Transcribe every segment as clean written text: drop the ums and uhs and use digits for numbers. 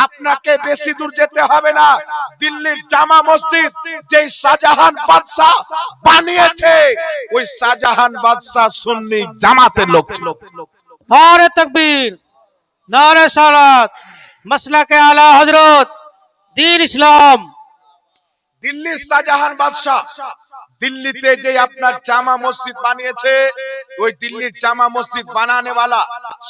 আপনাকে বেশি দূর যেতে হবে না, দিল্লির জামা মসজিদ যে শাহজাহান বাদশা বানিয়েছে, ওই শাহজাহান বাদশা সুন্নি জামাতের লোক ছিল। नारे तकबीर, नारे सालात, मसला के आला हजरत, दीन इस्लाम। দিল্লির শাহজাহান বাদশা দিল্লিতে যে আপনার জামা মসজিদ বানিয়েছে, ওই দিল্লির জামা মসজিদ বানানেওয়ালা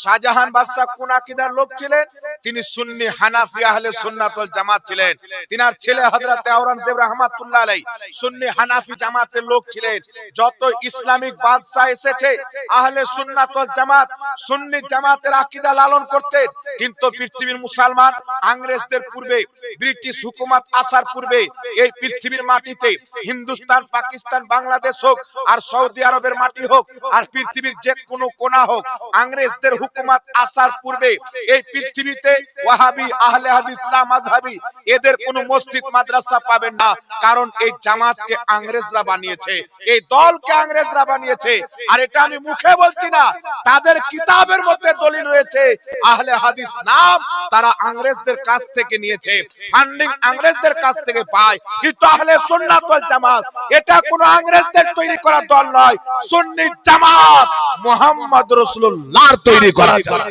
শাহজাহান বাদশা কোন আকীদার লোক ছিলেন? তিনি সুন্নি হানাফি আহলে সুন্নাত ওয়াল জামাত ছিলেন। তিনার ছেলে হযরত আওরঙ্গজেব রাহমাতুল্লাহ আলাইহি সুন্নি হানাফি জামাতের লোক ছিলেন। যত ইসলামিক বাদশা এসেছে আহলে সুন্নাত ওয়াল জামাত সুন্নি জামাতের আকীদা লালন করতেন। কিন্তু পৃথিবীর মুসলমান ইংরেজদের পূর্বে, ব্রিটিশ হুকুমত আসার পূর্বে এই পৃথিবীর মাটিতে হিন্দুস্তান, পাকিস্তান, বাংলাদেশ হোক আর সৌদি আরবের মাটি হোক আর পৃথিবীর যে কোনো কোনা হোক, ইংরেজদের হুকুমত আসার পূর্বে এই পৃথিবীতে ওয়াহাবি, আহলে হাদিস, মাযহাবি এদের কোনো মসজিদ মাদ্রাসা পাবেন না। কারণ এই জামাতকে ইংরেজরা বানিয়েছে, এই দলকে ইংরেজরা বানিয়েছে। আর এটা আমি মুখে বলছি না, তাদের কিতাবের মধ্যে দলিল রয়েছে। আহলে হাদিস নাম তারা ইংরেজদের কাছ থেকে নিয়েছে, ফান্ডিং ইংরেজদের কাছ থেকে পায়। কিন্তু আহলে সুন্নাত ওয়াল জামাত এটা কোন ইংরেজদের তৈরি করা দল নয়, সুন্নি জামাত মুহাম্মদ রাসূলুল্লাহর তৈরি করা জামাত।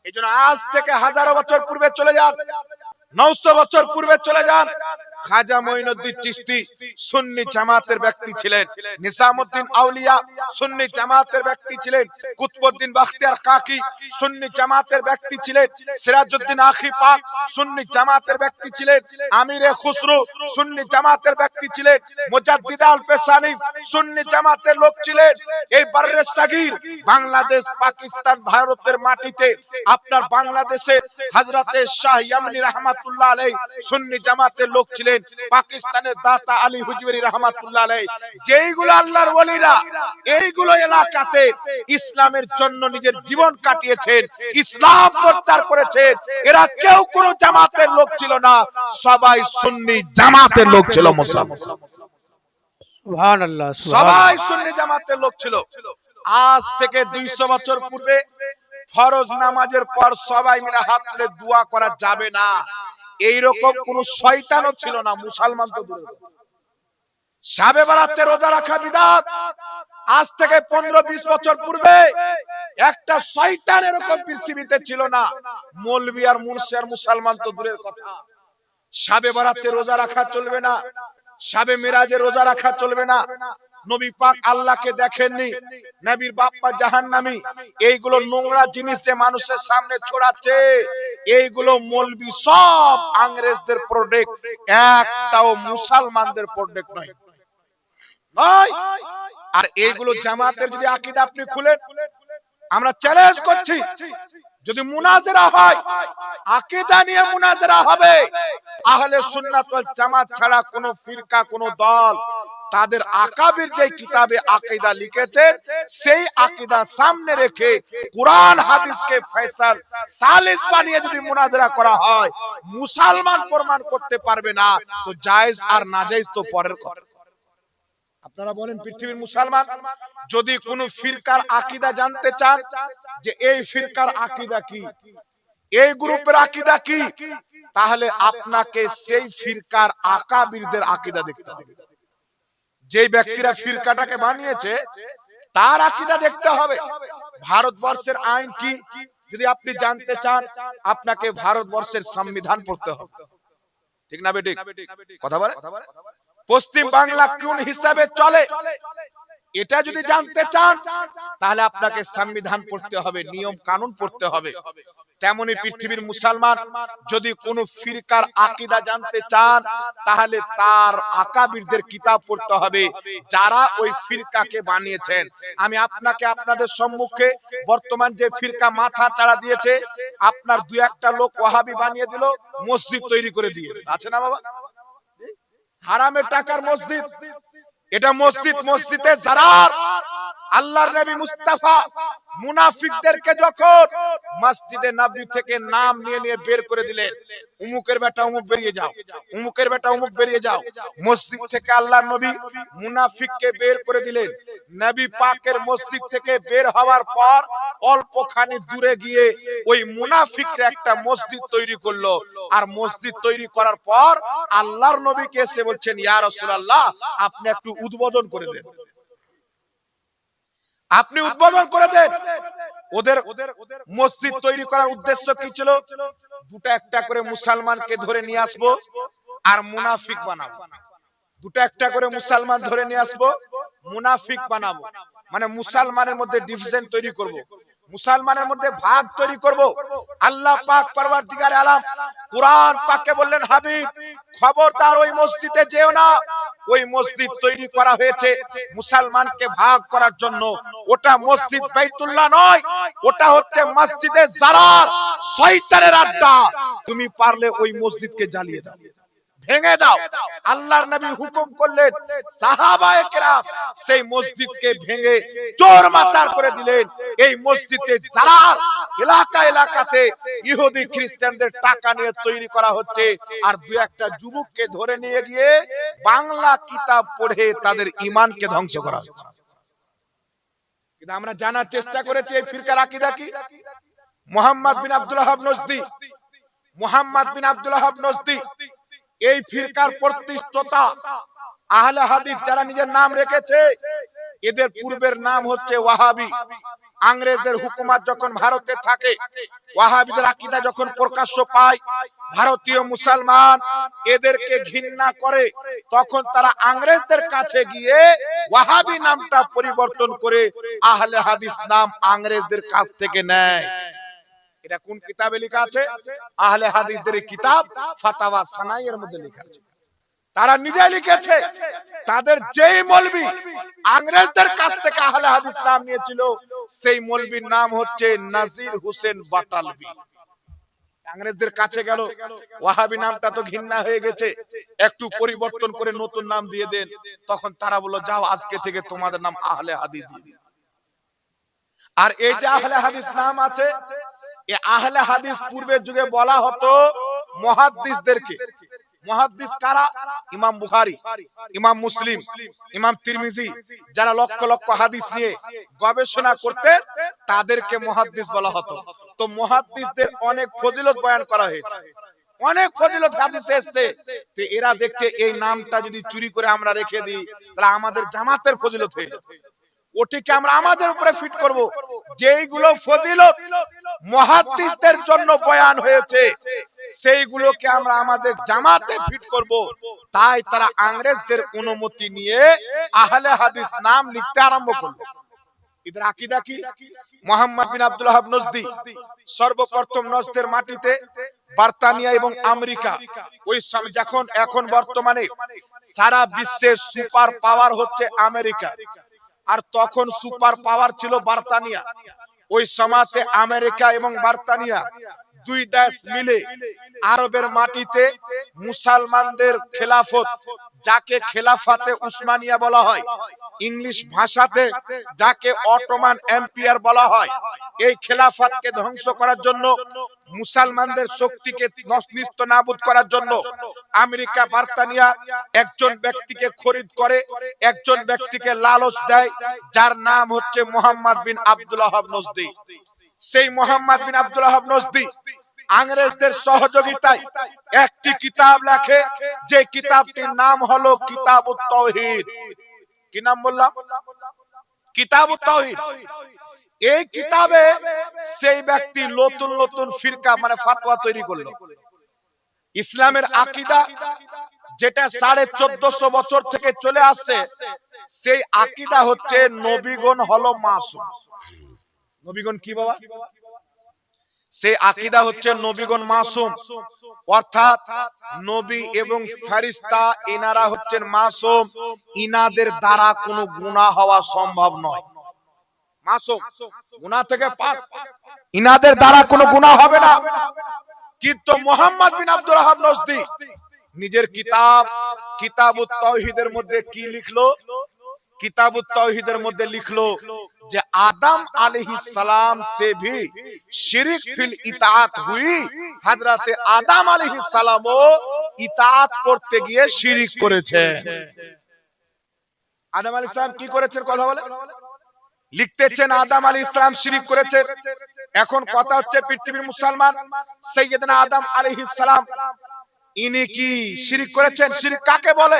এইজন্য আজ থেকে হাজারো বছর পূর্বে চলে যান, 900 বছর পূর্বে চলে যান, খাজা মঈনুদ্দিন চিশতি সুন্নি জামাতের ব্যক্তি ছিলেন। নিজামউদ্দিন আউলিয়া সুন্নি জামাতের ব্যক্তি ছিলেন। কুতুবউদ্দিন বখতিয়ার কাকি সুন্নি জামাতের ব্যক্তি ছিলেন। সিরাজউদ্দিন আখি পাক সুন্নি জামাতের ব্যক্তি ছিলেন। আমিরে খুসরু সুন্নি জামাতের ব্যক্তি ছিলেন। মুজাদ্দিদ আল পেশানি সুন্নি জামাতের লোক ছিলেন। এই বাররে সাগীর বাংলাদেশ, পাকিস্তান, ভারতের মাটিতে আপনার বাংলাদেশে হযরতে শাহ ইয়ামানী রাহমাতুল্লাহ আলাইহি সুন্নি জামাতের লোক ছিলেন। পাকিস্তানের দাতা আলী হুজুরি রাহমাতুল্লাহ আলাইহি, যেইগুলো আল্লাহর ওলিরা এইগুলো এলাকাতে ইসলামের জন্য নিজের জীবন কাটিয়েছেন, ইসলাম প্রচার করেছেন, এরা কেউ কোন জামাতের লোক ছিল না, সবাই সুন্নি জামাতের লোক ছিল। মুসলমান সুবহানাল্লাহ, সবাই সুন্নি জামাতের লোক ছিল। আজ থেকে 200 বছর পূর্বে ফরজ নামাজের পর সবাই মিলে হাত তুলে দোয়া করা যাবে না, এইরকম কোন শয়তানও ছিল না। মুসলমান তো দূরে, শাবে বারাতে রোজা রাখা বিদআত। আজ থেকে 15-20 বছর পূর্বে একটা শয়তান এরকম পৃথিবীতে ছিল না। মৌলভী আর মুর্শি আর মুসলমান তো দূরের কথা। শাবে বারাতে রোজা রাখা চলবে না, শাবে মিরাজে রোজা রাখা চলবে না। নবী পাক আল্লাহকে দেখেননি, নবীর বাপ্পা জাহান্নামী, এইগুলো নোংরা জিনিস যে মানুষের সামনে ছড়াচ্ছে, এইগুলো মৌলভী সব ইংরেজদের প্রোডাক্ট, একটাও মুসলমানদের প্রোডাক্ট নয়। আর এইগুলো জামাতের যদি আকীদা আপনি খুলেন, আমরা চ্যালেঞ্জ করছি, যদি মুনাজারা হয় আকীদা নিয়ে মুনাজারা হবে। আহলে সুন্নাত ওয়াল জামাত ছাড়া কোন ফিরকা, কোন দল তাদের আকাবির যে কিতাবে আকীদা লিখেছেন, সেই আকীদা সামনে রেখে কুরআন হাদিসকে ফয়সাল সালিস বানিয়ে যদি মুনাজারা করা হয়, মুসলমান প্রমাণ করতে পারবে না, তো জায়েজ আর নাজায়েজ তো পরের কথা। আপনারা বলেন, পৃথিবীর মুসলমান যদি কোন ফিরকার আকীদা জানতে চান যে এই ফিরকার আকীদা কি, এই গ্রুপের আকীদা কি, তাহলে আপনাকে সেই ফিরকার আকাবিরদের আকীদা দেখতে হবে। যে ব্যক্তিরা ফিরকাটাকে বানিয়েছে তার আকীদা দেখতে হবে। ভারতবর্ষের আইন কি যদি আপনি জানতে চান, আপনাকে ভারতবর্ষের সংবিধান পড়তে হবে, ঠিক না বেঠিক? কথা বলে, পশ্চিম বাংলা কোন হিসাবে চলে এটা যদি জানতে চান, তাহলে আপনাকে সংবিধান পড়তে হবে, নিয়ম কানুন পড়তে হবে। তেমনি পৃথিবীর মুসলমান যদি কোন ফিরকার আকীদা জানতে চান, তাহলে তার আকাবিরদের কিতাব পড়তে হবে, যারা ওই ফিরকাকে বানিয়েছেন। আমি আপনাকে, আপনাদের সম্মুখে বর্তমান যে ফিরকা মাথা চাড়া দিয়েছে, আপনার 2-1টা লোক ওয়াহাবি বানিয়ে দিল, মসজিদ তৈরি করে দিয়ে, আছে না বাবা? হারামের টাকার মসজিদ, এটা মসজিদ, মসজিদে জারার। আল্লাহর নবী মুস্তাফা মুনাফিকদেরকে যখন মসজিদে নববী থেকে নাম নিয়ে নিয়ে বের করে দিলেন, উমুকের বেটা উমুক বেরিয়ে যাও, উমুকের বেটা উমুক বেরিয়ে যাও, মসজিদ থেকে আল্লাহর নবী মুনাফিককে বের করে দিলেন। নবী পাকের মসজিদ থেকে বের হওয়ার পর অল্পখানি দূরে গিয়ে ওই মুনাফিকরা একটা মসজিদ তৈরি করলো। আর মসজিদ তৈরি করার পর আল্লাহর নবীকে এসে বলছেন, ইয়া রাসূলুল্লাহ, আপনি একটু উদ্বোধন করে দেন, আপনি উদ্বোধন করে দেন। ওদের মসজিদ তৈরি করার উদ্দেশ্য কি ছিল? দুটা একটা করে মুসলমানকে ধরে নিয়ে আসবো আর মুনাফিক বানাবো। দুটা একটা করে মুসলমান ধরে নিয়ে আসবো, মুনাফিক বানাবো। মানে মুসলমানের মধ্যে ডিভিশন তৈরি করব, মুসলমানের মধ্যে ভাগ তৈরি করব। আল্লাহ পাক পরওয়ারদিগার আলম কুরআন পাকে বললেন, হাবিব খবরদার ওই মসজিদে যেও না। ওই মসজিদ তৈরি করা হয়েছে মুসলমানকে ভাগ করার জন্য। ওটা মসজিদ বাইতুল্লাহ নয়, ওটা হচ্ছে মসজিদে জারার, শয়তানের আড্ডা। তুমি পারলে ওই মসজিদকে জ্বালিয়ে দাও, ভেঙে দাও। আল্লাহর নবী হুকুম করলেন, সাহাবায়ে কেরাম সেই মসজিদকে ভেঙে চোরমাচার করে দিলেন। এই মসজিদে জারার এলাকাতে ইহুদি খ্রিস্টানদের টাকা নিয়ে তৈরি করা হচ্ছে। আর দুই একটা যুবককে ধরে নিয়ে গিয়ে বাংলা কিতাব পড়ে তাদের ঈমানকে ধ্বংস করা হচ্ছে। কিন্তু আমরা জানার চেষ্টা করেছি এই ফিরকার আকীদা কি। মুহাম্মদ বিন আব্দুল ওয়াহাব নজদি, মুহাম্মদ বিন আব্দুল ওয়াহাব নজদি এই ফিরকার প্রতিষ্ঠাতা। আহলে হাদিস যারা নিজের নাম রেখেছে, এদের পূর্বের নাম হচ্ছে ওয়াহাবি। ইংরেজের হুকুমত যখন ভারতে থাকে, ওয়াহাবিদের আকীদা যখন প্রকাশ্য পায়, ভারতীয় মুসলমান এদেরকে ঘৃণা করে, তখন তারা ইংরেজদের কাছে গিয়ে ওয়াহাবি নামটা পরিবর্তন করে আহলে হাদিস নাম ইংরেজদের কাছ থেকে নেয়। এটা কোন কিতাবে লেখা আছে? আহলে হাদিসদের কিতাব ফাতাওয়া সানাইয়ের মধ্যে লেখা আছে। তারা নিজে লিখেছে, তাদের যেই মৌলবি ইংরেজদের কাছ থেকে আহলে হাদিস নাম নিয়েছিল, সেই মৌলবির নাম হচ্ছে নাজির হোসেন বাটালবি। ইংরেজদের কাছে গেল, ওয়াহাবি নামটা তো ঘৃণা হয়ে গেছে, একটু পরিবর্তন করে নতুন নাম দিয়ে দেন। তখন তারা বলল, যাও আজকে থেকে তোমাদের নাম আহলে হাদিস দিয়ে দিন। আর এই যে আহলে হাদিস নাম আছে, এই আহলে হাদিস পূর্বের যুগে বলা হতো মুহাদ্দিসদেরকে। মুহাদ্দিস কারা? ইমাম বুখারী, ইমাম মুসলিম, ইমাম তিরমিজি, যারা লক্ষ লক্ষ হাদিস নিয়ে গবেষণা করতেন, তাদেরকে মুহাদ্দিস বলা হতো। তো মুহাদ্দিসদের অনেক ফজিলত বয়ান করা হয়েছে, অনেক ফজিলত হাদিসে এসেছে। তো এরা দেখছে এই নামটা যদি চুরি করে আমরা রেখে দিই, তাহলে আমাদের জামাতের ফজিলত হয়ে যাবে। ওটিকে আমরা আমাদের উপরে ফিট করব। যেইগুলো ফজিলত মুহাদ্দিসদের জন্য বয়ান হয়েছে, সেইগুলোকে আমরা আমাদের জামাতে ফিট করব। তাই তারা ইংরেজদের অনুমতি নিয়ে আহলে হাদিস নাম লিখতে আরম্ভ করলো। এদের আকীদা কি? মুহাম্মদ বিন আব্দুল ওয়াহাব নজদি সর্বপ্রথম নজদের মাটিতে বার্তানিয়া এবং আমেরিকা, ওই সময় যখন, এখন বর্তমানে সারা বিশ্বের সুপার পাওয়ার হচ্ছে আমেরিকা, আর তখন সুপার পাওয়ার ছিল বার্তানিয়া। ওই সময়তে আমেরিকা এবং বার্তানিয়া দুই দেশ মিলে আরবের মাটিতে মুসলমানদের খেলাফত, যাকে খেলাফতে উসমানিয়া বলা হয়, ইংলিশ ভাষাতে যাকে অটোমান এম্পায়ার বলা হয়, এই খেলাফতকে ধ্বংস করার জন্য, মুসলমানদের শক্তিকে নিস্তানাবুদ করার জন্য আমেরিকা বার্তানিয়া একজন ব্যক্তিকে খরিদ করে, একজন ব্যক্তিকে লালচ দেয়, যার নাম হচ্ছে মুহাম্মদ বিন আব্দুল ওয়াহাব নজদি। সেই মুহাম্মদ বিন আব্দুল ওয়াহাব নজদি ইংরেজদের সহযোগিতায় একটি কিতাব লেখে, যে কিতাবটির নাম হলো কিতাবুত তাওহীদ। কি নাম বললাম? কিতাবুত তাওহীদ। এই কিতাবে সেই ব্যক্তি নতুন নতুন ফিরকা মানে ফতোয়া তৈরি করলো। ইসলামের আকীদা যেটা 1450 বছর থেকে চলে আসছে, সেই আকীদা হচ্ছে নবীগণ হলো মাসুম। নবীগণ কি বাবা? সেই আকীদা হচ্ছে নবীগণ মাসুম, অর্থাৎ নবী এবং ফেরেশতা এনারা হচ্ছেন মাসুম, ইনাদের দ্বারা কোনো গুনাহ হওয়া সম্ভব নয়। মাসুম, গুনাহ থেকে পাক, ইনাদের দ্বারা কোনো গুনাহ হবে না। কিন্তু মুহাম্মদ বিন আব্দুল ওয়াহাব নজদি নিজের কিতাব কিতাবুত তাওহীদের মধ্যে কি লিখলো? किताबुत तौहीদের মধ্যে লিখলো যে आदम अलैहिस्सलाम से भी शिरक फिल इताअत हुई। हजरत आदम अलैहिस्सलामও ইতাআত করতে গিয়ে শিরক করেছেন। আদম আলাইহিস সালাম কি করেছেন কথা বলে লিখতেছেন আদম আলাইহিস সালাম শিরক করেছেন। এখন কথা হচ্ছে পৃথিবীর মুসলমান সাইয়েদনা আদম আলাইহিস সালাম ইনি কি শিরক করেছেন? শিরক কাকে বলে?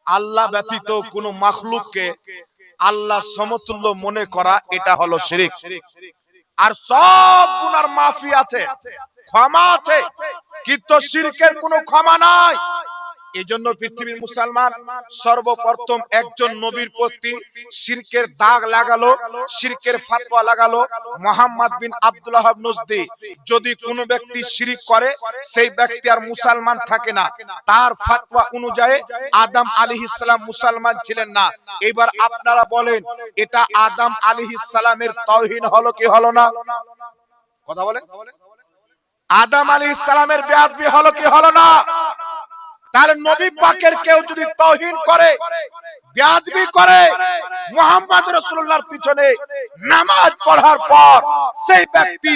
আল্লাহ ব্যতীত কোন মাখলুককে আল্লাহ সমতুল্য মনে করা, এটা হলো শিরক। আর সব গুনার মাফি আছে, ক্ষমা আছে, কিন্তু শিরকের কোনো ক্ষমা নাই। এইজন্য পৃথিবীর মুসলমান সর্বপ্রথম একজন নবীর প্রতি শিরকের দাগ লাগালো, শিরকের ফতোয়া লাগালো মুহাম্মদ বিন আব্দুল ওয়াহাব নজদি। যদি কোনো ব্যক্তি শিরক করে সেই ব্যক্তি আর মুসলমান থাকে না। তার ফতোয়া অনুযায়ী আদম আলাইহিস সালাম মুসলমান ছিলেন না। এবার আপনারা বলেন এটা আদম আলাইহিস সালামের তাওহীদ হলো কি হলো না? কথা বলেন। আদম আলাইহিস সালামের বেয়াদবি হলো কি হলো না? তাহলে নবী পাকের কেউ যদি তাওহীদ করে, বেয়াদবি করে, মুহাম্মদ রাসূলুল্লাহর পিছনে নামাজ পড়ার পর সেই ব্যক্তি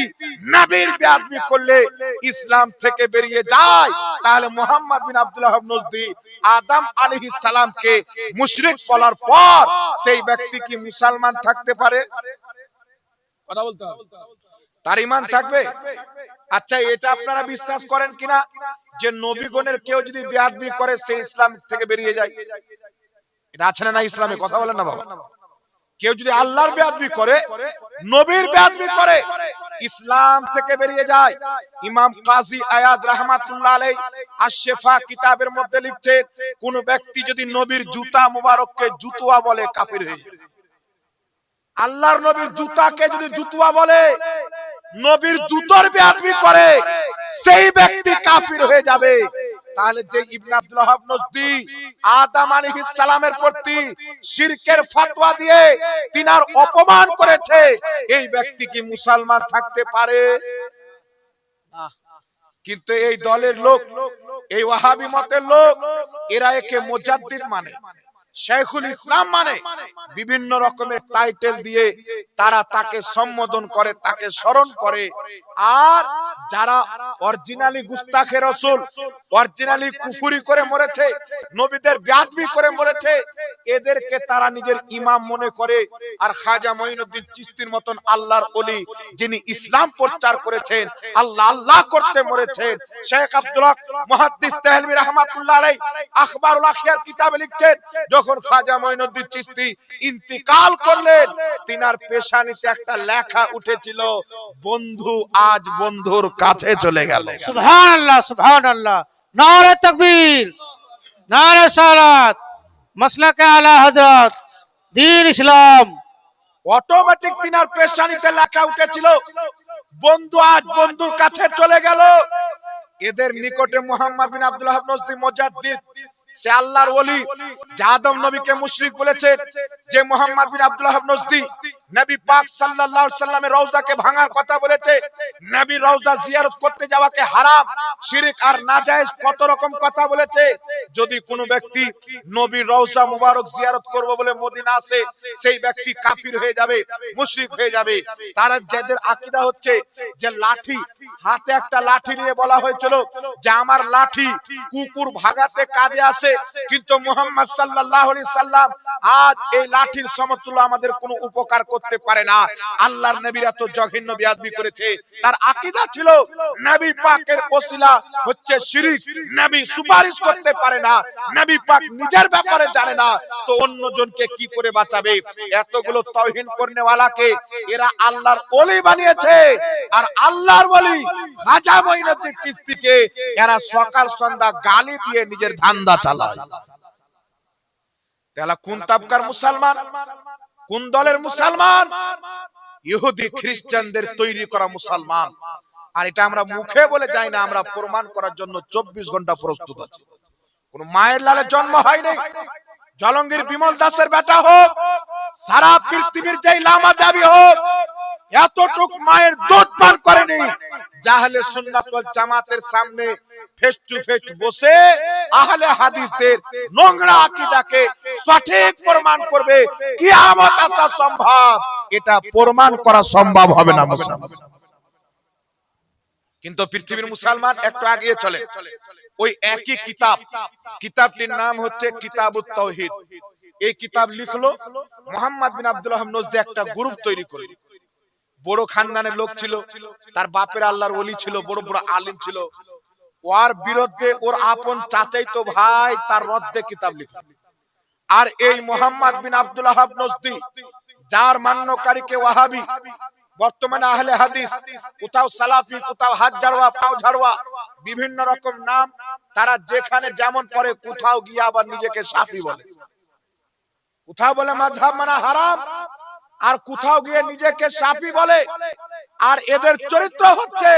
নবীর বেয়াদবি করলে ইসলাম থেকে বেরিয়ে যায়, তাহলে মুহাম্মদ বিন আব্দুল ওয়াহাব নজদি আদম আলাইহিস সালামকে মুশরিক বলার পর সেই ব্যক্তি কি মুসলমান থাকতে পারে? কথা বলতে হবে। তার ঈমান থাকবে? আচ্ছা, এটা আপনারা বিশ্বাস করেন কিনা যে নবীগণের কেউ যদি বেয়াদবি করে সে ইসলাম থেকে বেরিয়ে যায়? এটা আছে না ইসলামে? কথা বলেন না বাবা। কেউ যদি আল্লাহর বেয়াদবি করে, নবীর বেয়াদবি করে, ইসলাম থেকে বেরিয়ে যায়। ইমাম কাজী আয়াজ রাহমাতুল্লাহ আলাইহি আশ-শিফা কিতাবের মধ্যে লিখছে কোন ব্যক্তি যদি নবীর জুতা মুবারককে জুতুয়া বলে কাফির হয়ে যায়। আল্লাহর নবীর জুতাকে যদি জুতুয়া বলে, নবীর জুতোর বেয়াদবি করে, সেই ব্যক্তি কাফির হয়ে যাবে। তাহলে যে ইবনে আব্দুল ওয়াহাব নজদি আদম আলাইহিস সালামের প্রতি শিরকের ফতোয়া দিয়ে তিনার অপমান করেছে, এই ব্যক্তি কি মুসলমান থাকতে পারে? কিন্তু এই দলের লোক, এই ওয়াহাবি মতের লোক, এরা একে মুজাদ্দিদ মানে, শেখুল ইসলাম মানে, বিভিন্ন রকমের টাইটেল দিয়ে তারা তাকে সম্বোধন করে, তাকে স্মরণ করে। আর যারা অরিজিনালি গুস্তাখে রাসূল, অরিজিনালি কুফরি করে মরেছে, নবীদের বেয়াদবি করে মরেছে, এদেরকে তারা নিজের ইমাম মনে করে। আর খাজা মঈনুদ্দিন চিশতির মতন আল্লাহর ওলি যিনি ইসলাম প্রচার করেছেন, আল্লাহ আল্লাহ করতে মরেছেন, শেখ আব্দুল হক মুহাদ্দিস তাহলভী রাহমাতুল্লাহ আলাইহি আখবারুল আখিয়ার কিতাবে লিখছেন, যখন খাজা মঈনুদ্দিন চিশতি ইন্তিকাল করলেন, তিনার পেশানিতে একটা লেখা উঠেছিল, বন্ধু আজ বন্ধুর কাছে চলে গেল। সুবহানাল্লাহ, সুবহানাল্লাহ। নারে তাকবীর, নারে সালাত, মাসলাকে আলা হযরত, দ্বীন ইসলাম। অটোমেটিক তিনার পেশানিতে লেখা উঠেছিল, বন্ধু আজ বন্ধুর কাছে চলে গেল। এদের নিকটে মুহাম্মদ বিন আব্দুল ওয়াহাব নজদি মুজাদ্দিদ, সে আল্লাহর ওলি, যে আদম নবীকে মুশরিক বলেছে, যে মুহাম্মদ বিন আব্দুল ওয়াহাব নজদি নবী পাক সাল্লাল্লাহু আলাইহি সাল্লামের রওজাকে ভাঙার কথা বলেছে, নবীর রওজা জিয়ারত করতে যাওয়াকে হারাম, শিরক আর নাজায়েজ কত রকম কথা বলেছে। যদি কোনো ব্যক্তি নবীর রওজা মুবারক জিয়ারত করব বলে মদিনা আসে, সেই ব্যক্তি কাফির হয়ে যাবে, মুশরিক হয়ে যাবে। তারা যাদের আকীদা হচ্ছে যে লাঠি, হাতে একটা লাঠি নিয়ে বলা হয়েছিল যে আমার লাঠি কুকুর ভাগাতে কাজে আসে, কিন্তু মুহাম্মদ সাল্লাল্লাহু আলাইহি সাল্লাম আজ এই লাঠির সমতুল্য আমাদের কোনো উপকার করতে পারে না। আল্লাহর নবীর এত জঘন্য বেয়াদবি করেছে। তার আকীদা ছিল নবী পাকের ওসিলা হচ্ছে শিরক, নবী সুপারিশ করতে পারে না, নবী পাক নিজের ব্যাপারে জানে না, তো অন্যজনকে কি করে বাঁচাবে? এতগুলো তাওহীদ করনেওয়ালাকে এরা আল্লাহর ওলি বানিয়েছে। আর আল্লাহর ওলি খাজা মঈনুদ্দিন চিশতিকে এরা সকাল সন্ধ্যা গালি দিয়ে নিজের ধান্দা চালায়। তাহলে কোন তাবকার মুসলমান, কোন দলের মুসলমান? ইহুদি খ্রিস্টানদের তৈরি করা মুসলমান। আর এটা আমরা মুখে বলে যাই না, আমরা প্রমাণ করার জন্য 24 ঘন্টা প্রস্তুত আছি। কোন মায়ের লালে জন্ম হয়নি। জলঙ্গির বিমল দাসের বেটা হোক, সারা পৃথিবীর যেই লামা যাবি হোক, এতটুক মায়ের দুধ পান করেনি, জাহলে সুন্নাত ওয়াল জামাতের সামনে ফেস টু ফেস বসে আহলে হাদিসদের নোংরা আকীদাকে সঠিক প্রমাণ করবে, কিয়ামত আসা সম্ভব, এটা প্রমাণ করা সম্ভব হবে না মুসলমান। কিন্তু পৃথিবীর মুসলমান একটু এগিয়ে চলে, ওই একই কিতাবটির নাম হচ্ছে কিতাবুত তাওহীদ। এই কিতাব লিখলো মুহাম্মদ বিন আব্দুল ওয়াহাব নজদি, একটা গ্রুপ তৈরি করলো। বড় খানদানের লোক ছিল, তার বাপের আল্লাহর ওলি ছিল, বড় বড় আলিম ছিল। ওর বিরুদ্ধে ওর আপন চাচাইতো ভাই তার রদ্দে কিতাব লিখল। আর এই মুহাম্মদ বিন আব্দুল ওয়াহাব নজদি, যার মান্যকারীকে ওয়াহাবি, বর্তমানে আহলে হাদিস, কোথাও সালাফি, কোথাও হাত ঝাড়ুয়া, পাও ঝাড়ুয়া, বিভিন্ন রকম নাম, তারা যেখানে যেমন পড়ে, কোথাও গিয়ে আবার নিজেকে শাফি বলে, কোথাও বলে মাযহাব মানা হারাম, আর কোথাও গিয়ে নিজেকে শাফি বলে। আর এদের চরিত্র হচ্ছে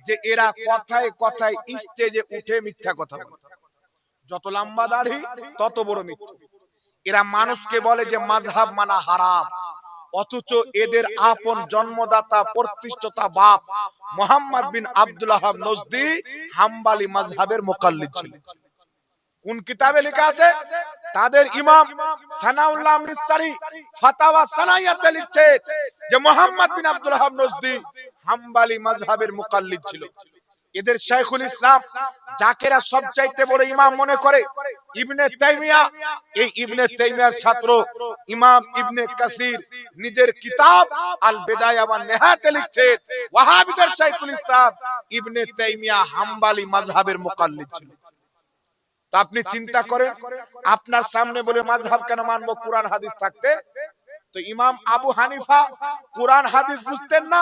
যে এরা কথায় কথায় স্টেজে উঠে মিথ্যা কথা বলে, যত লম্বা দাড়ি তত বড় মিথ্যা। এরা মানুষকে বলে যে মাযহাব মানা হারাম, অথচ এদের আপন জন্মদাতা প্রতিষ্ঠাতা বাপ মুহাম্মদ বিন আব্দুল ওয়াহাব নজদি হাম্বলি মাযহাবের মুকাল্লিদ ছিলেন। কোন কিতাবে লেখা আছে? তাদের ইমাম সানাউল্লাহ আমৃতসরি ফাতাওয়া সানাইয়াতে লিখছে যে মুহাম্মদ বিন আব্দুল ওয়াহাব নজদি হাম্বলি মাযহাবের মুকাল্লিদ ছিল। এদের শাইখুল ইসলাম, যাকে এরা সবচাইতে বড় ইমাম মনে করে, ইবনে তাইমিয়া, এই ইবনে তাইমিয়ার ছাত্র ইমাম ইবনে কাসির নিজের কিতাব আল বিদায়া ওয়ান নিহায়াতে লিখছে ওয়াহাবিদের শাইখুল ইসলাম ইবনে তাইমিয়া হাম্বলি মাযহাবের মুকাল্লিদ ছিল। তো আপনি চিন্তা করেন, আপনার সামনে বলে মাযহাব কেন মানবো কুরআন হাদিস থাকতে? তো ইমাম আবু হানিফা কুরআন হাদিস বুঝতেন না,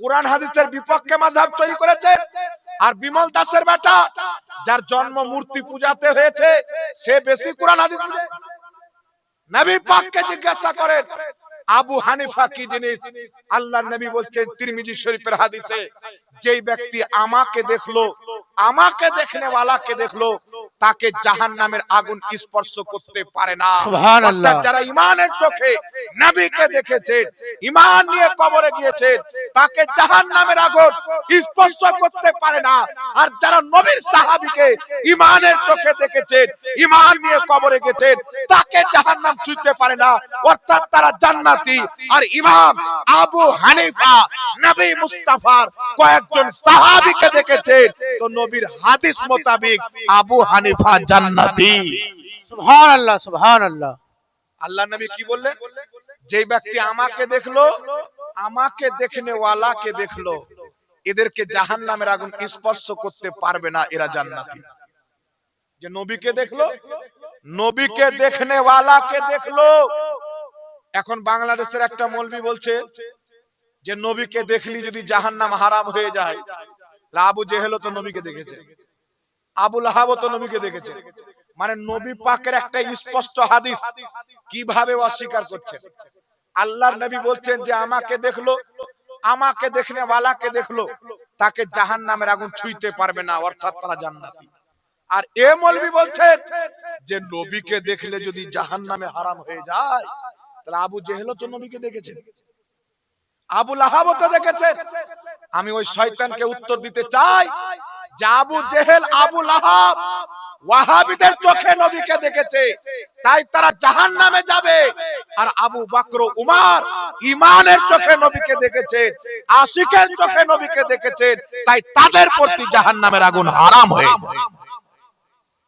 কুরআন হাদিসের বিপক্ষে মাযহাব তৈরি করেছে। আর বিমল দাসের বেটা, যার জন্ম মূর্তি পূজাতে হয়েছে, সে বেশি কুরআন হাদিস বুঝে। নবী পাককে জিজ্ঞাসা করেন আবু হানিফা কি জিনিস? আল্লাহর নবী বলছেন তিরমিজি শরীফের হাদিসে, যেই ব্যক্তি আমাকে দেখলো, আমাকে দেখনে ওয়ালাকে দেখলো, তাকে জাহান্নামের আগুন স্পর্শ করতে পারে না। সুবহানাল্লাহ। অর্থাৎ যারা ঈমানের চোখে নবীকে দেখেছেন, ঈমান নিয়ে কবরে গিয়েছেন, তাকে জাহান্নামের আগুন স্পর্শ করতে পারে না। আর যারা নবীর সাহাবীকে ঈমানের চোখে দেখেছেন, ঈমান নিয়ে কবরে গেছেন, তাকে জাহান্নাম ছুঁতে পারে না, অর্থাৎ তারা জান্নাতি। আর ইমাম আবু হানিফা নবী মুস্তাফার কয়েকজন সাহাবীকে দেখেছেন, তো নবীর হাদিস মোতাবেক আবু হানিফা জান্নাতি। সুবহানাল্লাহ, সুবহানাল্লাহ। আল্লাহ নবী কি বললেন? যেই ব্যক্তি আমাকে দেখলো, আমাকে দেখনে ওয়ালাকে দেখলো, এদেরকে জাহান্নামের আগুন স্পর্শ করতে পারবে না, এরা জান্নাতি। যে নবীকে দেখলো, নবীকে দেখনে ওয়ালাকে দেখলো। এখন বাংলাদেশের একটা মৌলবি বলছে যে নবীকে দেখলি যদি জাহান্নাম হারাম হয়ে যায়। আবু জেহেল তো নবীকে দেখেছে, আবু লাহাব তো নবীকে দেখেছে। মানে নবী পাকের একটা স্পষ্ট হাদিস কিভাবে অস্বীকার করছে? আল্লাহর নবী বলছেন যে আমাকে দেখলো, আমাকে দেখনে ওয়ালাকে দেখলো, তাকে জাহান্নামের আগুন ছুঁইতে পারবে না, অর্থাৎ তারা জান্নাতি। আর এ মৌলবি বলছেন যে নবীকে দেখলে যদি জাহান্নামে হারাম হয়ে যায়, তাহলে আবু জেহেল তো নবীকে দেখেছে, আবু লাহাব তো দেখেছে। আমি ওই শয়তানকে উত্তর দিতে চাই যে আবু জেহেল, আবু লাহাব ওয়াহাবিদের চোখে নবীকে দেখেছে, তাই তারা জাহান্নামে যাবে। আর আবু বকর, উমর ঈমানের চোখে নবীকে দেখেছে, আশিকের চোখে নবীকে দেখেছে, তাই তাদের প্রতি জাহান্নামের আগুন হারাম হয়ে যায়।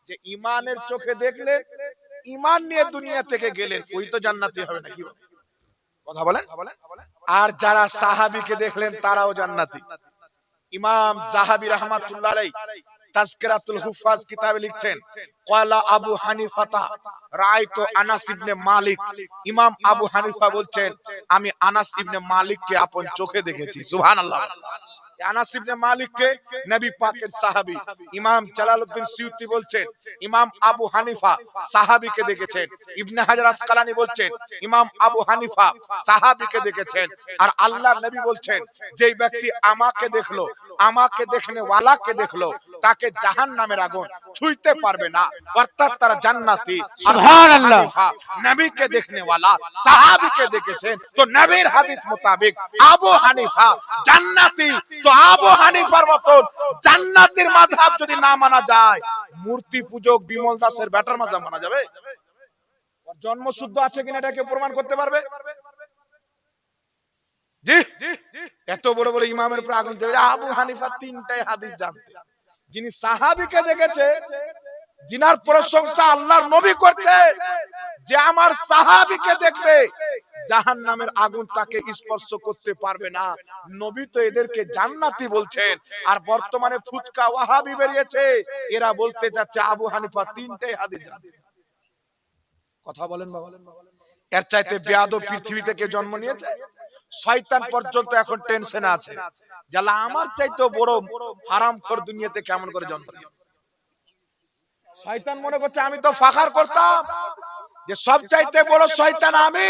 যে ঈমানের চোখে দেখলে, ঈমান নিয়ে দুনিয়া থেকে গেলেন, ওই তো জান্নাতি হবে নাকি? কথা বলেন। আর যারা সাহাবীকে দেখলেন, তারাও জান্নাতি। ইমাম যাহাবী রাহমাতুল্লাহ আলাইহি তাযকিরাতুল হুফাজ কিতাবে লিখছেন, ক্বালা আবু হানিফা রাআইতু আনাস ইবনে মালিক। ইমাম আবু হানিফা বলছেন, আমি আনাস ইবনে মালিককে আপন চোখে দেখেছি। সুবহানাল্লাহ। আনাস ইবনে মালিককে নবী পাকের সাহাবী। ইমাম জালালউদ্দিন সিয়ুতি বলছেন, ইমাম আবু হানিফা সাহাবীকে দেখেছেন। ইবনে হাজার আসকালানী বলছেন, ইমাম আবু হানিফা সাহাবীকে দেখেছেন। আর আল্লাহর নবী বলছেন, যেই ব্যক্তি আমাকে দেখলো, আমাকে দেখনে ওয়ালাকে দেখলো, তাকে জাহান্নামের আগুন ছুঁইতে পারবে না, অর্থাৎ তারা জান্নাতি। সুবহানাল্লাহ। নবীকে দেখনে वाला সাহাবীকে দেখেছেন, তো নবীর হাদিস মোতাবেক আবু হানিফা জান্নাতি। তো আবু হানিফার মতন জান্নাতের মাযহাব যদি না মানা যায়, মূর্তি পূজক বিমল দাসের ব্যাটার মাযহাব মানা যাবে? ওর জন্ম শুদ্ধ আছে কিনা এটাকে প্রমাণ করতে পারবে? জি, এত বড় বড় ইমামের উপর আগুন জ্বলে। আবু হানিফা তিনটাই হাদিস জানতেন। যিনি সাহাবীকে দেখেছে, জিনার প্রশংসা আল্লাহর নবী করছে, যে আমার সাহাবীকে দেখবে জাহান্নামের আগুন তাকে স্পর্শ করতে পারবে না। নবী তো এদেরকে জান্নাতি বলছেন, আর বর্তমানে ফুচকা ওয়াহাবি বেরিয়েছে, এরা বলতে যাচ্ছে আবু হানিফা তিনটাই হাদিস জানতেন। কথা বলেন বাবা, এর চাইতে বেয়াদব পৃথিবীতে কে জন্ম নিয়েছে? শয়তান পর্যন্ত এখন টেনশনে আছে, যারা আমার চাইতে বড় হারামখোর দুনিয়াতে কেমন করে জন্ম নিল। শয়তান মনে করছে আমি তো ফাখার করতাম যে সব চাইতে বড় শয়তান আমি।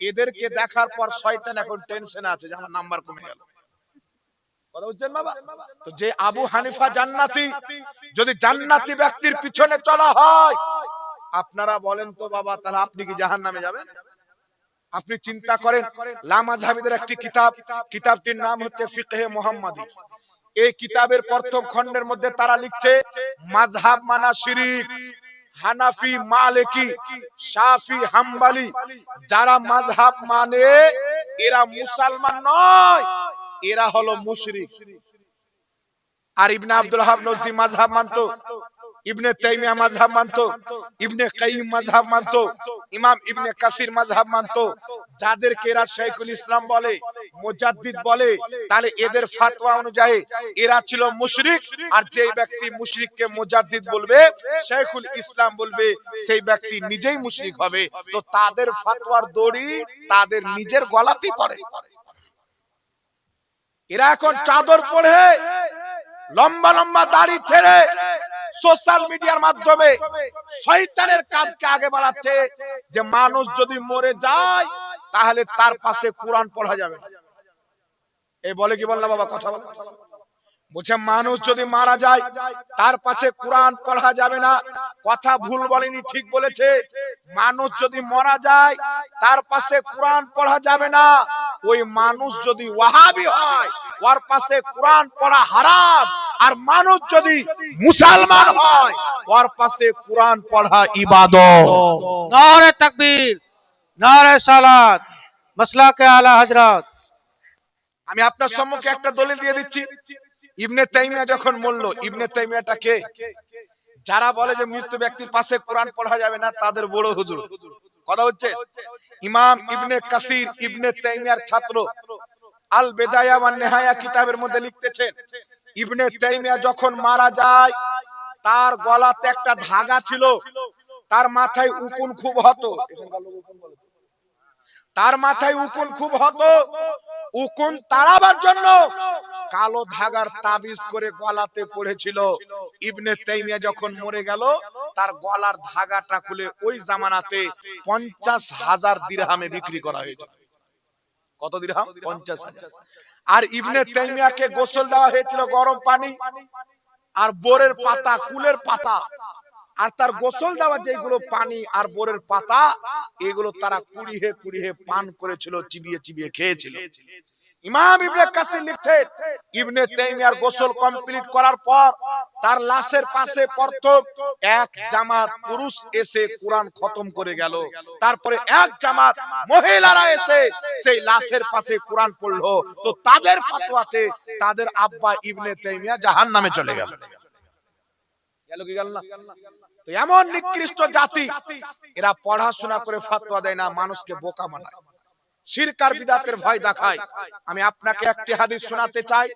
এদেরকে দেখার পর শয়তান এখন টেনশনে আছে যে আমার নাম্বার কমে গেল। কথা বুঝছেন বাবা? তো যে আবু হানিফা জান্নাতি, যদি জান্নাতি ব্যক্তির পিছনে চলা হয়, আপনারা বলেন তো বাবা, তাহলে আপনি কি জাহান্নামে যাবেন? আপনি চিন্তা করেন, লামাযহাবীদের একটি কিতাব, কিতাবটির নাম হচ্ছে ফিকহে মুহাম্মাদি। এই কিতাবের প্রথম খণ্ডের মধ্যে তারা লিখছে মাযহাব মানা শিরক। হানাফি, মালিকি, শাফি, হাম্বলি যারা মাযহাব মানে এরা মুসলমান নয়, এরা হলো মুশরিক। আর ইবনে আব্দুল ওয়াহাব নজদি মাযহাব মানতো, ইবনে তাইমিয়া মাযহাব মানতো, ইবনে কাইয়িম মাযহাব মানতো, ইমাম ইবনে কাসির মাযহাব মানতো। যাদেরকে এরা শাইখুল ইসলাম বলে, মুজাদ্দিদ বলে, তাহলে এদের ফতোয়া অনুযায়ী এরা ছিল মুশরিক। আর যে ব্যক্তি মুশরিককে মুজাদ্দিদ বলবে, শাইখুল ইসলাম বলবে, সেই ব্যক্তি নিজেই মুশরিক হবে। তো তাদের ফতোয়ার দড়ি তাদের নিজের গলাতেই পড়ে। এরা এখন চাদর পরে লম্বা লম্বা দাড়ি ছেড়ে সোশ্যাল মিডিয়ার মাধ্যমে শয়তানের কাজকে আগে বাড়াচ্ছে, যে মানুষ যদি মরে যায় তাহলে তার পাশে কোরআন পড়া যাবে না। এই বলে কি বল না বাবা? কথা বল। বলছে মানুষ যদি মারা যায় তার পাশে কোরআন পড়া যাবে না। কথা ভুল বলেনি, ঠিক বলেছে। মানুষ যদি মারা যায় তার পাশে কোরআন পড়া যাবে না। ওই মানুষ যদি ওয়াহাবি হয় ওর পাশে কোরআন পড়া হারাম। আর মানুষ যদি মুসলমান হয় ওর পাশে কোরআন পড়া ইবাদত। নারে তাকবীর, নারে সালাত, মাসলাকে আলা হযরত। আমি আপনার সম্মুখে একটা দলিল দিয়ে দিচ্ছি। ইবনে তাইমিয়া যখন বলল, ইবনে তাইমিয়াটা কে? যারা বলে যে মৃত ব্যক্তির পাশে কোরআন পড়া যাবে না তাদের বড় হুজুর। কথা হচ্ছে, ইমাম ইবনে কাসির ইবনে তাইমিয়ার ছাত্র আল বিদায়া ওয়ান নিহায়া কিতাবের মধ্যে লিখতেছেন, ইবনে তাইমিয়া যখন মারা যায় তার গলাতে একটা ধাগা ছিল, তার মাথায় উকুন খুব হতো। তার মাথায় উকুন খুব হতো। উকুন তাড়াবার জন্য কালো ধাগার তাবিজ করে গলাতে পড়েছিল। ইবনে তাইমিয়া যখন মরে গেল তার গলার ধাগাটা খুলে ওই জামানাতে 50,000 দিরহামে বিক্রি করা হয়েছিল। কত দিরহাম? 50,000। আর ইবনে তাইমিয়াকে গোসল দেওয়া হয়েছিল গরম পানি আর বোরের পাতা, কুলের পাতা। আর তার গোসল দেওয়া যেগুলো পানি আর বোরের পাতা, এগুলো তারা কুড়িয়ে কুড়িয়ে পান করেছিল, চিবিয়ে চিবিয়ে খেয়েছিল। ইমাম ইবনে কাসির লিখছেন, ইবনে তাইমিয়ার গোসল কমপ্লিট করার পর তার লাশের পাশে প্রথম এক জামাত পুরুষ এসে কোরআন খতম করে গেল। তারপরে এক জামাত মহিলারা এসে সেই লাশের পাশে কোরআন পড়লো। তো তাদের ফতোয়াতে তাদের আব্বা ইবনে তাইমিয়া জাহান্নামে চলে গেল। গেল কি গেল না? তো এমন নিকৃষ্ট জাতি, এরা পড়াশোনা করে ফতোয়া দেয় না, মানুষকে বোকা বানায়, শিরক আর বিদআতের ভয় দেখায়। আমি আপনাকে একটি হাদিস শোনাতে চাই,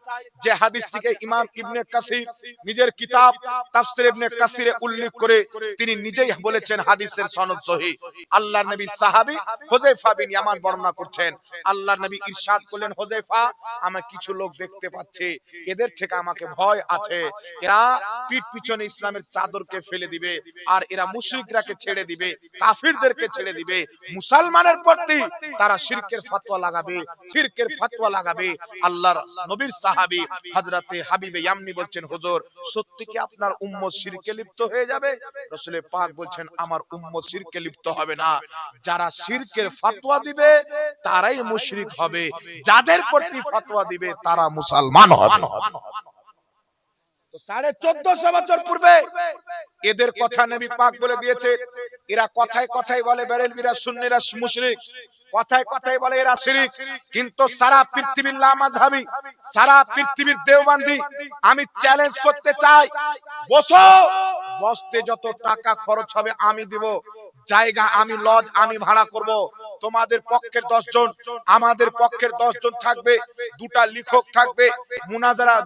যে হাদিসটিকে ইমাম ইবনে কাসির নিজের কিতাব তাফসীর ইবনে কাসিরে উল্লেখ করে তিনি নিজেই বলেছেন হাদিসের সনদ সহিহ। আল্লাহর নবী সাহাবী হুযায়ফা বিন ইয়ামান বর্ণনা করছেন, আল্লাহর নবী ইরশাদ করলেন, হুযায়ফা, আমি কিছু লোক দেখতে পাচ্ছি, এদের থেকে আমাকে ভয় আছে। এরা পিঠ পিছনে ইসলামের চাদরকে ফেলে দিবে, আর এরা মুশরিকরাকে ছেড়ে দিবে, কাফিরদেরকে ছেড়ে দিবে, মুসলমানের প্রতি তারা শিরকের ফতোয়া লাগাবে, শিরকের ফতোয়া লাগাবে। আল্লাহর নবীর সাহাবী হযরতে হাবিবে ইয়ামনি বলছেন, হুজুর সত্যি কি আপনার উম্মত শিরকে লিপ্ত হয়ে যাবে? রাসূল পাক বলছেন, আমার উম্মত শিরকে লিপ্ত হবে না। যারা শিরকের ফতোয়া দিবে তারাই মুশরিক হবে, যাদের প্রতি ফতোয়া দিবে তারা মুসলমান হবে। তো 1450 বছর পূর্বে এদের কথা নবী পাক বলে দিয়েছে। এরা কথায় কথায় বলে বেরেলবিরা সুন্নিরা মুশরিক, কথায় কথায় বলে এরা শিরিক, কিন্তু সারা পৃথিবীর লামাযহাবী, সারা পৃথিবীর দেওবন্দি আমি চ্যালেঞ্জ করতে চাই, বসো, বসতে যত টাকা খরচ হবে আমি দিব, জায়গা আমি লজ আমি ভাড়া করব, তোমাদের পক্ষের 10 জন আমাদের পক্ষের 10 জন থাকবে, দুটা লেখক থাকবে, মুনাজারা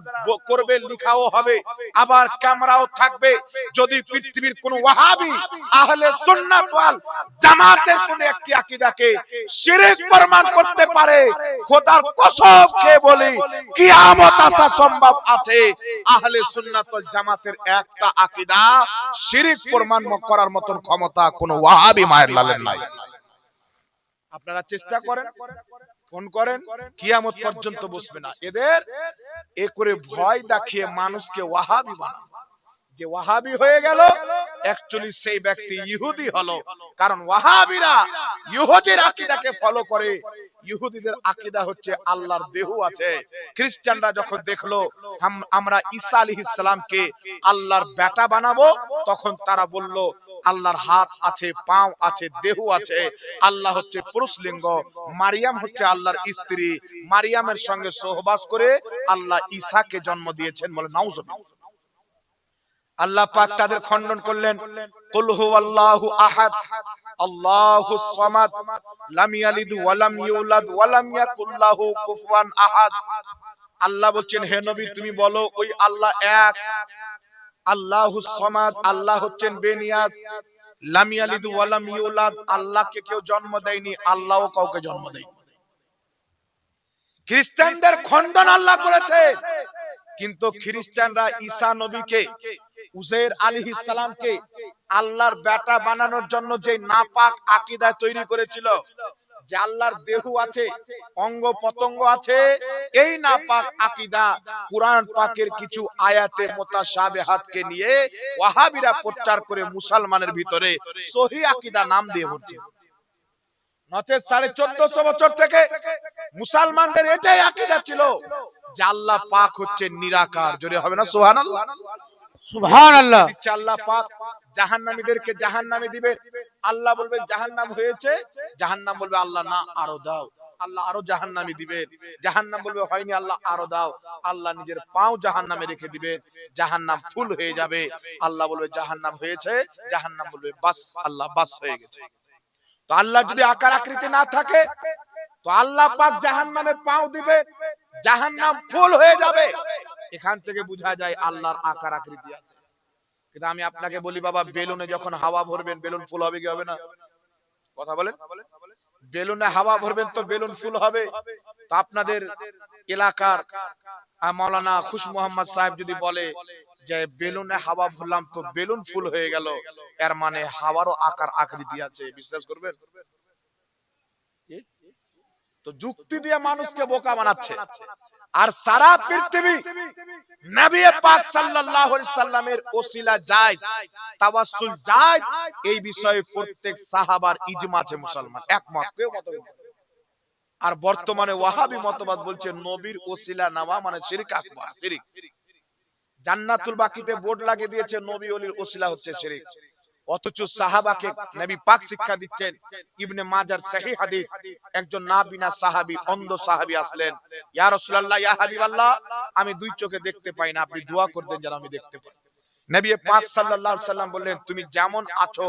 করবে, লেখাও হবে, আবার ক্যামেরাও থাকবে। যদি পৃথিবীর কোন ওয়াহাবি আহলে সুন্নাত ওয়াল জামাতের কোন একটি আকীদাকে শিরক প্রমাণ করতে পারে, খোদার কসম খেয়ে বলি কিয়ামত আসা সম্ভব আছে, আহলে সুন্নাত ওয়াল জামাতের একটা আকীদা শিরক প্রমাণ করার মতন ক্ষমতা কোন ওয়াহাবি মায়ের লালের নাই। আপনারা চেষ্টা করেন, ফোন করেন, কিয়ামত পর্যন্ত বসবে না। এদের এ করে ভয় দেখিয়ে মানুষকে ওয়াহাবি বানায়, যে ওয়াহাবি হয়ে গেল অ্যাকচুয়ালি সেই ব্যক্তি ইহুদি হলো। কারণ ওয়াহাবিরা ইহুদির আকীদাকে ফলো করে, ইহুদিদের আকীদা হচ্ছে আল্লাহর দেহ আছে। খ্রিস্টানরা যখন দেখলো আমরা ঈসা আলাইহিস সালামকে আল্লাহর বেটা বানাবো, তখন তারা বলল আল্লাহর হাত আছে, পাও আছে, দেহ আছে, আল্লাহ হচ্ছে পুরুষ লিঙ্গ, মারিয়াম হচ্ছে আল্লাহর স্ত্রী, মারিয়ামের সঙ্গে সহবাস করে আল্লাহ ঈসাকে জন্ম দিয়েছেন, বলে নাউজুবিল্লাহ। আল্লাহ পাক তাদের খণ্ডন করলেন, কুল হুয়াল্লাহু আহাদ আল্লাহুস সামাদ লাম ইয়ালিদ ওয়া লাম ইউলাদ ওয়া লাম ইয়াকুল লাহু কুফুয়ান আহাদ। আল্লাহ বলছেন, হে নবী তুমি বলো ওই আল্লাহ এক, আল্লাহুস সামাদ আল্লাহ হচ্ছেন বেনিয়াস, লাম ইয়ালিদ ওয়া লাম ইউলাদ আল্লাহকে কেউ জন্ম দেয়নি, আল্লাহও কাউকে জন্ম দেয়নি। খ্রিস্টানদের খণ্ডন আল্লাহ করেছে, কিন্তু খ্রিস্টানরা ঈসা নবীকে, উযাইর আলাইহিস সালামকে আল্লাহর বেটা বানানোর জন্য যে নাপাক আকীদা তৈরি করেছিল, যে আল্লাহর দেহ আছে, অঙ্গ পতঙ্গ আছে, এই নাপাক আকীদা কুরআন পাকের কিছু আয়াতে মুতাশাবিহাতকে নিয়ে ওয়াহাবিরা প্রচার করে মুসলমানের ভিতরে সহিহ আকীদা নাম দিয়ে ভরছে। নচেত 1450 বছর থেকে মুসলমানদের এটাই আকীদা ছিল যে আল্লাহ পাক হচ্ছে নিরাকার। জোরে হবে না সুবহানাল্লাহ? সুবহানাল্লাহ। আল্লাহ পাক জাহান্নামীদেরকে জাহান্নামে দিবেন, আল্লাহ বলবেন জাহান্নাম হয়েছে, জাহান্নাম বলবে আল্লাহ না আরো দাও, আল্লাহ আরো জাহান্নামে দিবেন, জাহান্নাম বলবে হয়নি, আল্লাহ আরো দাও, আল্লাহ নিজের পাও জাহান্নামে রেখে দিবেন, জাহান্নাম ফুল হয়ে যাবে, আল্লাহ বলবে জাহান্নাম হয়েছে, জাহান্নাম বলবে বাস, আল্লাহ বাস হয়ে গেছে। তো আল্লাহ যদি আকার আকৃতি না থাকে, তো আল্লাহ পাক জাহান্নামে পাও দিবে, জাহান্নাম ফুল হয়ে যাবে। এখান থেকে বোঝা যায় আল্লাহর আকার আকৃতি আছে। কিন্তু আমি আপনাকে বলি বাবা, বেলুনে যখন হাওয়া ভরবেন বেলুন ফুল হবে কি হবে না? কথা বলেন। বেলুনে হাওয়া ভরবেন তো বেলুন ফুল হবে। তো আপনাদের এলাকার মাওলানা খুশ মোহাম্মদ সাহেব যদি বলে যে বেলুনে হাওয়া ভরলাম তো বেলুন ফুল হয়ে গেল, এর মানে হাওয়ারও আকার আকৃতি আছে, বিশ্বাস করবেন? তো যুক্তি দিয়ে মানুষকে বোকা বানাচ্ছে। আর সারা পৃথিবী নবী পাক সাল্লাল্লাহু আলাইহি সাল্লামের ওসিলা জায়েজ, তাওয়াসসুল জায়েজ, এই বিষয়ে প্রত্যেক সাহাবার ইজমা আছে, মুসলমান একমত, কেউ মতভেদ নেই। আর বর্তমানে ওয়াহাবি মতবাদ বলছে নবীর ওসিলা নেওয়া মানে শিরক আকবার, শিরক। জান্নাতুল বাকিতে বোর্ড লাগিয়ে দিয়েছে নবী ওলির ওসিলা হচ্ছে শিরক, অথচ সাহাবাকে নবী পাক শিক্ষা দিচ্ছেন। ইবনে মাজার সহিহ হাদিস, একজন নাবিনা সাহাবী, অন্ধ সাহাবী আসলেন, ইয়া রাসূলুল্লাহ ইয়া হাবিবাল্লাহ আমি দুই চোখে দেখতে পাই না, আপনি দোয়া করতেন যেন আমি দেখতে পাই। নবী পাক সাল্লাল্লাহু আলাইহি সাল্লাম বললেন তুমি যেমন আছো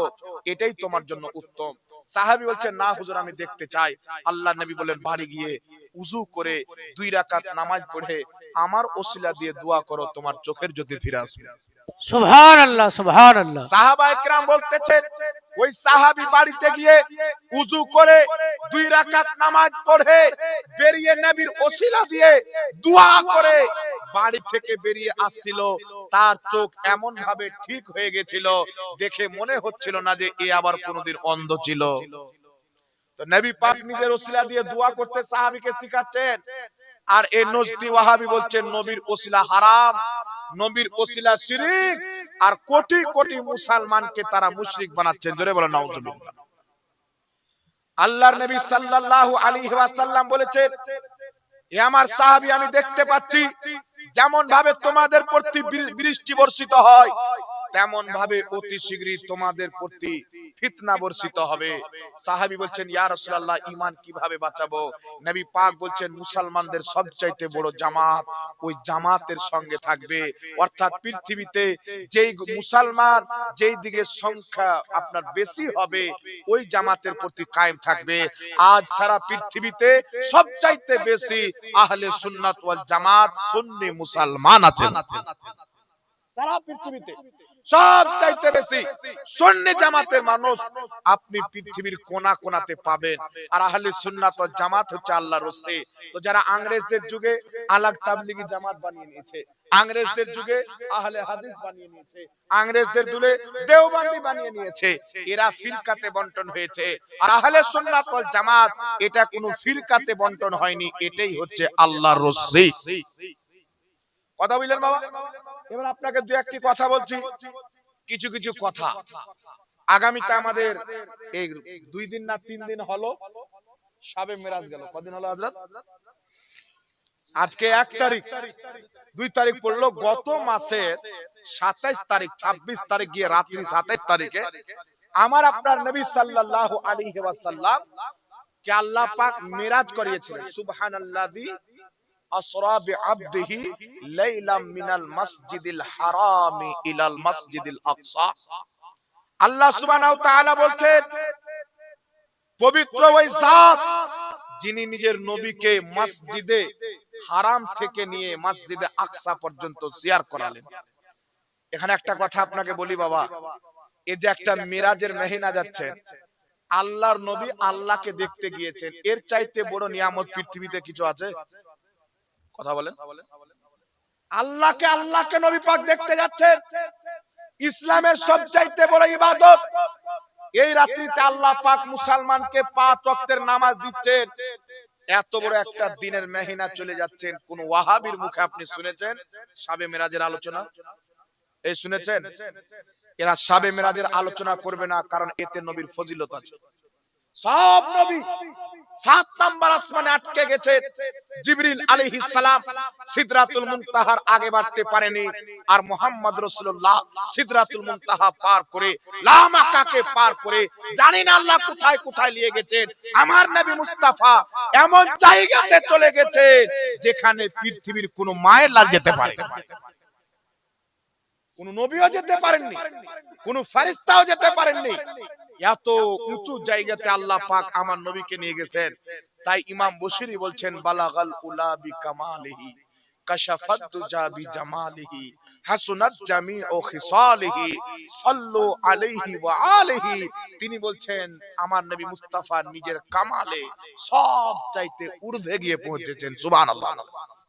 এটাই তোমার জন্য উত্তম। সাহাবী বলছেন না হুজুর আমি দেখতে চাই। আল্লাহর নবী বললেন বাড়ি গিয়ে উযু করে 2 রাকাত নামাজ পড়ে আমার ওসিলা দিয়ে দোয়া করো, তোমার চোখের জ্যোতি ফিরে আসবে। সুবহানাল্লাহ, সুবহানাল্লাহ। সাহাবায়ে কেরাম বলতেছেন ওই সাহাবী বাড়িতে গিয়ে উযু করে 2 রাকাত নামাজ পড়ে বেরিয়ে নবীর ওসিলা দিয়ে দোয়া করে বাড়ি থেকে বেরিয়ে আসছিল, তার চোখ এমন ভাবে ঠিক হয়ে গেছিল দেখে মনে হচ্ছিল না যে এ আবার কোনদিন অন্ধ ছিল। তো তো নবী পাক নিজের ওসিলা দিয়ে দোয়া করতে সাহাবীকে শিখাচ্ছেন, আর এই নজদি ওয়াহাবি বলছেন নবীর ওসিলা হারাম, নবীর ওসিলা শিরক, আর কোটি কোটি মুসলমানকে তারা মুশরিক বানাচ্ছেন। জোরে বলেন নাউজুবিল্লাহ। আল্লাহর নবী সাল্লাল্লাহু আলাইহি ওয়াসাল্লাম বলেছেন, এ আমার সাহাবী, আমি দেখতে পাচ্ছি যেমন ভাবে তোমাদের প্রতি বৃষ্টি বর্ষিত হয়, তেমন ভাবে অতি শীঘ্রই তোমাদের প্রতি ফিতনা বর্ষিত হবে। সাহাবী বলছেন, ইয়া রাসূলুল্লাহ, ঈমান কিভাবে বাঁচাবো? নবী পাক বলছেন, মুসলমানদের সবচাইতে বড় জামাত ওই জামাতের সঙ্গে থাকবে, অর্থাৎ পৃথিবীতে যেই মুসলমান যেই দিকে সংখ্যা আপনার বেশি হবে ওই জামাতের প্রতি কায়েম থাকবে। আজ সারা পৃথিবীতে সবচাইতে বেশি আহলে সুন্নাত ওয়াল জামাত সুন্নি মুসলমান আছেন। সারা পৃথিবীতে সবচাইতে বেশি সুন্নি জামাতের মানুষ আপনি পৃথিবীর কোনা কোনাতে পাবেন। আর আহলে সুন্নাত ওয়াল জামাত হচ্ছে আল্লাহর রাসূল। তো যারা ইংরেজদের যুগে আলাগ তাবলিগি জামাত বানিয়ে নিয়েছে, ইংরেজদের যুগে আহলে হাদিস বানিয়ে নিয়েছে, ইংরেজদের যুগে দেওবন্দি বানিয়ে নিয়েছে, এরা ফিরকাতে বন্টন হয়েছে। আর আহলে সুন্নাত ওয়াল জামাত এটা কোনো ফিরকাতে বন্টন হয়নি, এটাই হচ্ছে আল্লাহর রাসূল। কথা বুঝলেন বাবা? এবার আপনাকে দু একটি কথা বলছি, কিছু কিছু কথা। আগামীতে আমাদের এই 2 দিন না 3 দিন হলো শাবে মেরাজ গেল। কদিন হলো হযরত? আজকে 1 তারিখ, 2 তারিখ পড়লো। গত মাসের 27 তারিখ, 26 তারিখ গিয়ে রাত্রি 27 তারিখে আমার আপনার নবী সাল্লাল্লাহু আলাইহি ওয়াসাল্লাম কে আল্লাহ পাক মেরাজ করিয়েছিলেন। সুবহানাল্লাযী আসরা বিআবদিহি লাইলাম মিনাল মাসজিদিল হারামি ইলাল মাসজিদিল আকসা। আল্লাহ সুবহানাহু ওয়া তাআলা বলছেন, পবিত্র ওই জাত যিনি নিজের নবীকে মসজিদে হারাম থেকে নিয়ে মসজিদে আকসা পর্যন্ত জিয়ারত করালেন। এখানে একটা কথা আপনাকে বলি বাবা, এই যে একটা মিরাজের মহিনা যাচ্ছে, আল্লাহর নবী আল্লাহকে দেখতে গিয়েছেন, এর চাইতে বড় নিয়ামত পৃথিবীতে কিছু আছে? কথা বলেন। আল্লাহকে নবী পাক দেখতে যাচ্ছেন, ইসলামের সবচাইতে বড় ইবাদত। এই রাত্রিতে আল্লাহ পাক মুসলমানকে 5 ওয়াক্তের নামাজ দিচ্ছেন। এত বড় একটা দিনের মহিনা চলে যাচ্ছেন, কোন ওয়াহাবির মুখে আপনি শুনেছেন শাবে মেরাজের আলোচনা? এই শুনেছেন? এরা শাবে মেরাজের আলোচনা করবে না, কারণ এতে নবীর ফজিলত আছে। সব নবী 7 নাম্বার আসমানে আটকে গেছে। জিবরিল আলাইহিস সালাম সিদরাতুল মুনতাহার আগে বাড়তে পারেনি, আর মুহাম্মদ রাসূলুল্লাহ সিদরাতুল মুনতাহা পার করে লামাকাকে পার করে জানি না আল্লাহ কোথায় কোথায় নিয়ে গেছেন। আমার নবী মুস্তাফা এমন জায়গাতে চলে গেছে যেখানে পৃথিবীর কোন মায়ের লাল যেতে পারে, কোন নবীও যেতে পারেননি, কোন ফেরেশতাও যেতে পারেননি। এত উঁচু জায়গাতে আল্লাহ পাক আমার নবীকে নিয়ে গেছেন। তাই ইমাম বশিরি বলছেন, বালাগাল উলা বিকামালিহি কাশাফাত দুজা বিজামালিহি হাসুনাত জামিউ খিসালিহি সাল্লু আলাইহি ওয়া আলিহি। তিনি বলছেন আমার নবী মুস্তাফা নিজের কামালে সব চাইতে ঊর্ধ্বে গিয়ে পৌঁছেছেন। সুবহানাল্লাহ।